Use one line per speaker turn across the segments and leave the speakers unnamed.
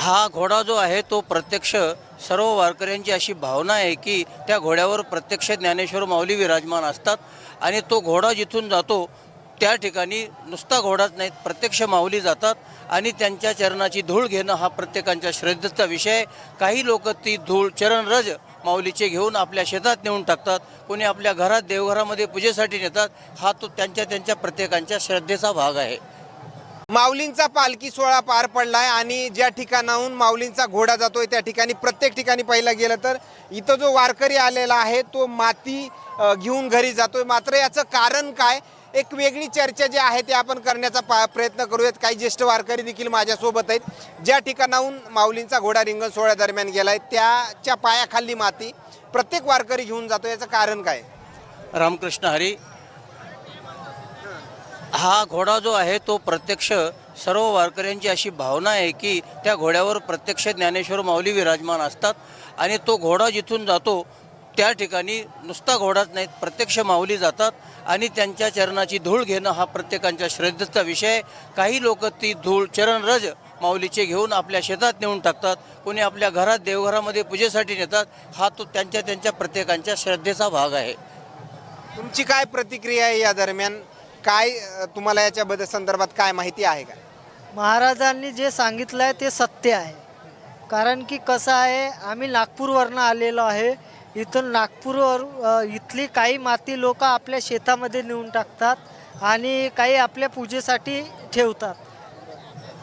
हा घोडा जो आहे तो प्रत्यक्ष सर्व वारकऱ्यांची अशी भावना आहे की त्या घोड्यावर प्रत्यक्ष ज्ञानेश्वर माऊली विराजमान असतात आणि तो घोडा जिथून जातो त्या ठिकाणी नुसता घोडाच नाहीत, प्रत्यक्ष माऊली जातात आणि त्यांच्या चरणाची धूळ घेणं हा प्रत्येकांच्या श्रद्धेचा विषय आहे. काही लोक ती धूळ चरणरज माऊलीचे घेऊन आपल्या शेतात नेऊन टाकतात, कोणी आपल्या घरात देवघरामध्ये पूजेसाठी नेतात. हा तो त्यांच्या प्रत्येकांच्या श्रद्धेचा भाग आहे.
माऊलींचा पालखी सोहळा पार पडलाय आणि ज्या ठिकाणाहून माऊलींचा घोडा जातोय त्या ठिकाणी प्रत्येक ठिकाणी पाहिलं गेलं तर इथं जो वारकरी आलेला आहे तो माती घेऊन घरी जातोय. मात्र याचं कारण काय, एक वेगळी चर्चा जी आहे ती आपण करण्याचा प्रयत्न करूयात. काही ज्येष्ठ वारकरी देखील माझ्यासोबत आहेत. ज्या ठिकाणाहून माऊलींचा घोडा रिंगण सोहळ्यादरम्यान गेलाय त्याच्या पायाखाली माती प्रत्येक वारकरी घेऊन जातो, याचं कारण काय?
रामकृष्ण हरी. हा घोडा जो आहे तो प्रत्यक्ष सर्व वारकऱ्यांची अशी भावना आहे की त्या घोड्यावर प्रत्यक्ष ज्ञानेश्वर माऊली विराजमान असतात आणि तो घोडा जिथून जातो त्या ठिकाणी नुसता घोडाच नाहीत, प्रत्यक्ष माऊली जातात आणि त्यांच्या चरणाची धूळ घेणं हा प्रत्येकांच्या श्रद्धेचा विषय आहे. काही लोक ती धूळ चरणरज माऊलीचे घेऊन आपल्या शेतात नेऊन टाकतात, कोणी आपल्या घरात देवघरामध्ये पूजेसाठी नेतात. हा तो त्यांच्या प्रत्येकांच्या श्रद्धेचा भाग आहे.
तुमची काय प्रतिक्रिया आहे या दरम्यान? काय तुम्हाला याच्या संदर्भात काय माहिती आहे का?
महाराजांनी जे सांगितलं आहे ते सत्य आहे. कारण की कसं आहे, आम्ही नागपूरवरनं आलेलो आहे. इथून नागपूरवर इथली काही माती लोक आपल्या शेतामध्ये नेऊन टाकतात आणि काही आपल्या पूजेसाठी ठेवतात.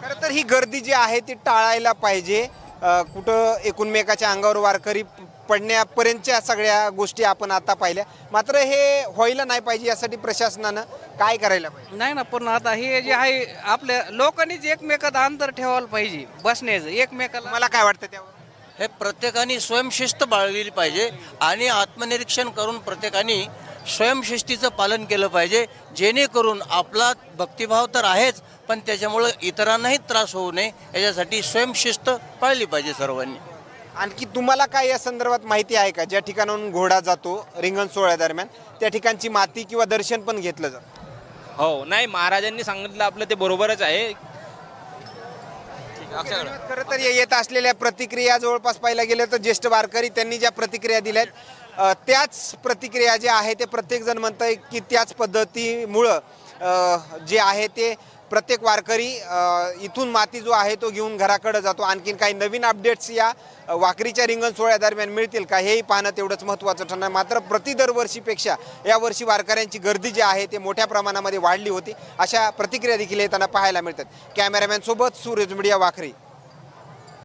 खरं तर ही गर्दी जी आहे ती टाळायला पाहिजे. कुठं एकूणमेकाच्या अंगावर वारकरी पडण्यापर्यंतच्या सगळ्या गोष्टी आपण आता पाहिल्या. मात्र हे व्हायला नाही पाहिजे, यासाठी प्रशासनानं काय करायला पाहिजे?
नाही ना, पण आता हे जे आहे आपल्या लोकांनीच एकमेकात अंतर ठेवायला पाहिजे बसण्याचं एकमेकाला.
मला काय वाटतं त्यावर?
हे प्रत्येकाने स्वयंशिस्त बाळगली पाहिजे आणि आत्मनिरीक्षण करून प्रत्येकाने स्वयंशिस्तीचं पालन केलं पाहिजे, जेणेकरून आपला भक्तिभाव तर आहेच पण त्याच्यामुळं इतरांनाही त्रास होऊ नये याच्यासाठी स्वयंशिस्त पाळली पाहिजे सर्वांनी.
आणखी तुम्हाला काय या संदर्भात माहिती आहे का? ज्या ठिकाणाहून घोडा जातो रिंगण सोहळ्यादरम्यान त्या ठिकाणची माती किंवा दर्शन पण घेतलं जातं?
हो, नाही, महाराजांनी सांगितलं आपलं ते बरोबरच आहे.
खरं तर येत असलेल्या प्रतिक्रिया जवळपास पाहायला गेलं तर ज्येष्ठ वारकरी त्यांनी ज्या प्रतिक्रिया दिल्यात त्याच प्रतिक्रिया ज्या आहे ते प्रत्येकजण म्हणतंय की त्याच पद्धतीमुळं जे आहे ते प्रत्येक वारकरी इथून माती जो आहे तो घेऊन घराकडे जातो. आणखीन काही नवीन अपडेट्स या वाखरीच्या रिंगण सोहळ्यादरम्यान मिळतील का हेही पाहणं तेवढंच महत्त्वाचं ठरणार. मात्र दरवर्षीपेक्षा यावर्षी वारकऱ्यांची गर्दी जी आहे ते मोठ्या प्रमाणामध्ये वाढली होती, अशा प्रतिक्रिया देखील येताना पाहायला मिळतात. कॅमेरामॅन सोबत सूरज मीडिया, वाखरी.